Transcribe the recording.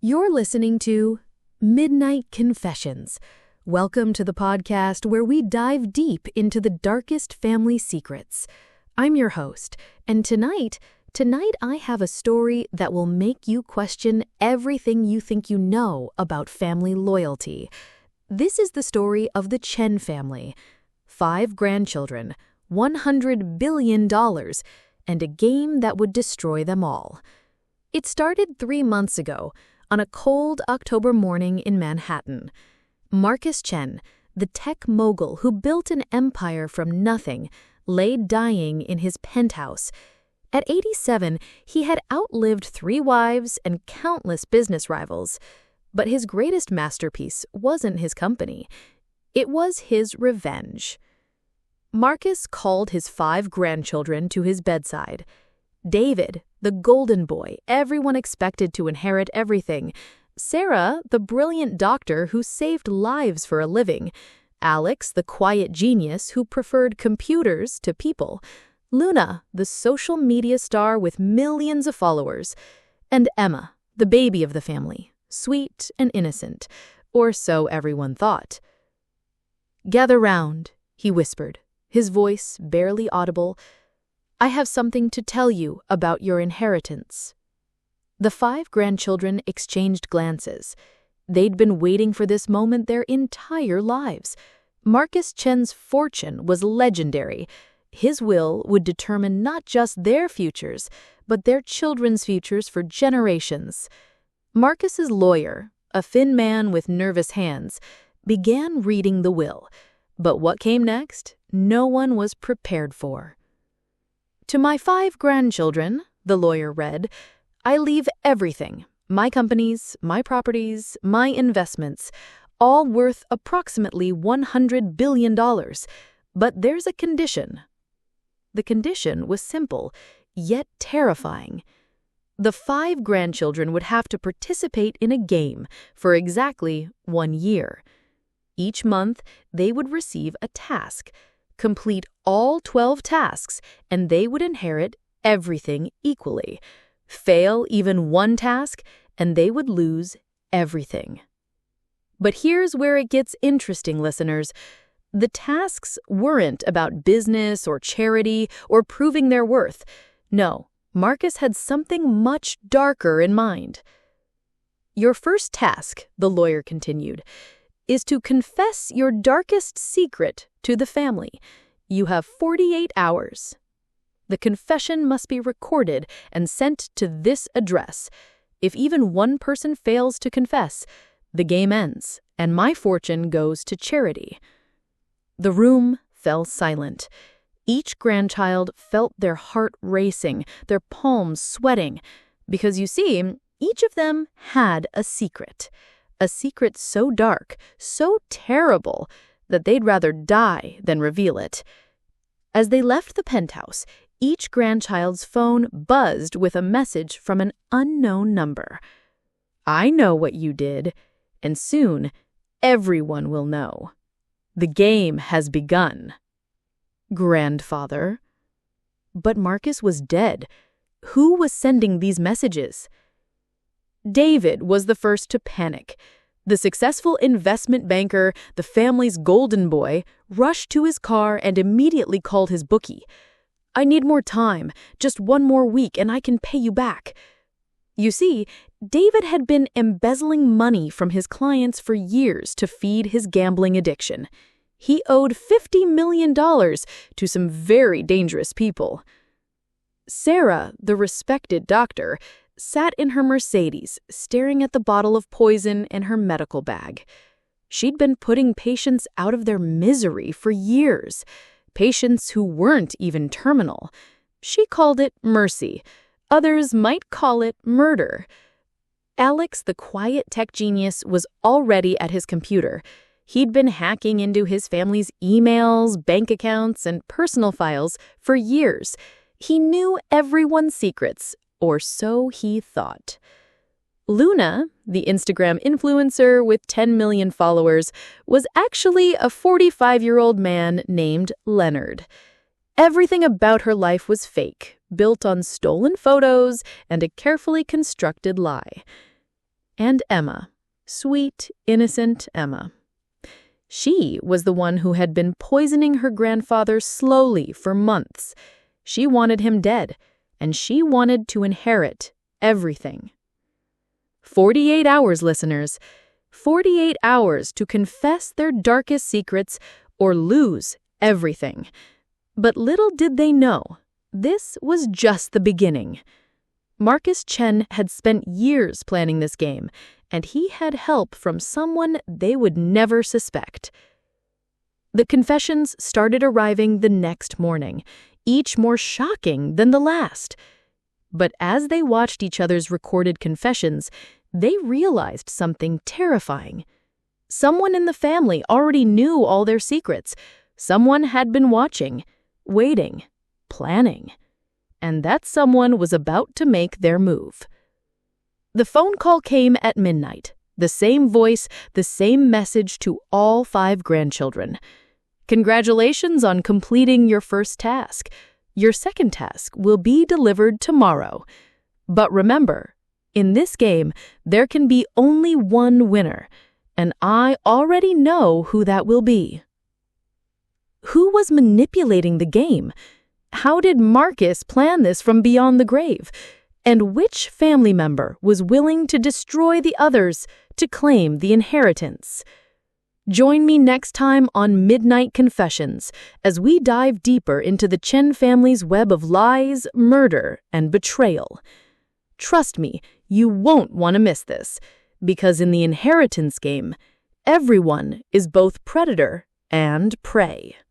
You're listening to Midnight Confessions. Welcome to the podcast where we dive deep into the darkest family secrets. I'm your host, and tonight I have a story that will make you question everything you think you know about family loyalty. This is the story of the Chen family. 5 grandchildren, $100 billion, and a game that would destroy them all. It started 3 months ago, on a cold October morning in Manhattan. Marcus Chen, the tech mogul who built an empire from nothing, lay dying in his penthouse. At 87, he had outlived 3 wives and countless business rivals. But his greatest masterpiece wasn't his company. It was his revenge. Marcus called his 5 grandchildren to his bedside. David, the golden boy everyone expected to inherit everything. Sarah, the brilliant doctor who saved lives for a living. Alex, the quiet genius who preferred computers to people. Luna, the social media star with millions of followers. And Emma, the baby of the family, sweet and innocent, or so everyone thought. "Gather round," he whispered, his voice barely audible. "I have something to tell you about your inheritance." The 5 grandchildren exchanged glances. They'd been waiting for this moment their entire lives. Marcus Chen's fortune was legendary. His will would determine not just their futures, but their children's futures for generations. Marcus's lawyer, a thin man with nervous hands, began reading the will. But what came next, no one was prepared for. "To my 5 grandchildren," the lawyer read, "I leave everything, my companies, my properties, my investments, all worth approximately $100 billion. But there's a condition." The condition was simple, yet terrifying. The 5 grandchildren would have to participate in a game for exactly 1 year. Each month, they would receive a task. Complete all 12 tasks, and they would inherit everything equally. Fail even one task, and they would lose everything. But here's where it gets interesting, listeners. The tasks weren't about business or charity or proving their worth. No, Marcus had something much darker in mind. "Your first task," the lawyer continued, "is to confess your darkest secret to the family. You have 48 hours. The confession must be recorded and sent to this address. If even one person fails to confess, the game ends, and my fortune goes to charity." The room fell silent. Each grandchild felt their heart racing, their palms sweating, because you see, each of them had a secret so dark, so terrible, that they'd rather die than reveal it. As they left the penthouse, each grandchild's phone buzzed with a message from an unknown number. "I know what you did, and soon everyone will know. The game has begun." "Grandfather." But Marcus was dead. Who was sending these messages? David was the first to panic. The successful investment banker, the family's golden boy, rushed to his car and immediately called his bookie. "I need more time, just 1 more week and I can pay you back." You see, David had been embezzling money from his clients for years to feed his gambling addiction. He owed $50 million to some very dangerous people. Sarah, the respected doctor, sat in her Mercedes, staring at the bottle of poison in her medical bag. She'd been putting patients out of their misery for years, patients who weren't even terminal. She called it mercy. Others might call it murder. Alex, the quiet tech genius, was already at his computer. He'd been hacking into his family's emails, bank accounts, and personal files for years. He knew everyone's secrets, or so he thought. Luna, the Instagram influencer with 10 million followers, was actually a 45-year-old man named Leonard. Everything about her life was fake, built on stolen photos and a carefully constructed lie. and Emma, sweet, innocent Emma. She was the one who had been poisoning her grandfather slowly for months. She wanted him dead, and she wanted to inherit everything. 48 hours, listeners. 48 hours to confess their darkest secrets or lose everything. But little did they know, this was just the beginning. Marcus Chen had spent years planning this game, and he had help from someone they would never suspect. The confessions started arriving the next morning, each more shocking than the last. But as they watched each other's recorded confessions, they realized something terrifying. Someone in the family already knew all their secrets. Someone had been watching, waiting, planning. And that someone was about to make their move. The phone call came at midnight. The same voice, the same message to all 5 grandchildren. Congratulations on completing your first task. Your second task will be delivered tomorrow. But remember, in this game, there can be only one winner, and I already know who that will be. Who was manipulating the game? How did Marcus plan this from beyond the grave? And which family member was willing to destroy the others to claim the inheritance? Join me next time on Midnight Confessions as we dive deeper into the Chen family's web of lies, murder, and betrayal. Trust me, you won't want to miss this, because in the inheritance game, everyone is both predator and prey.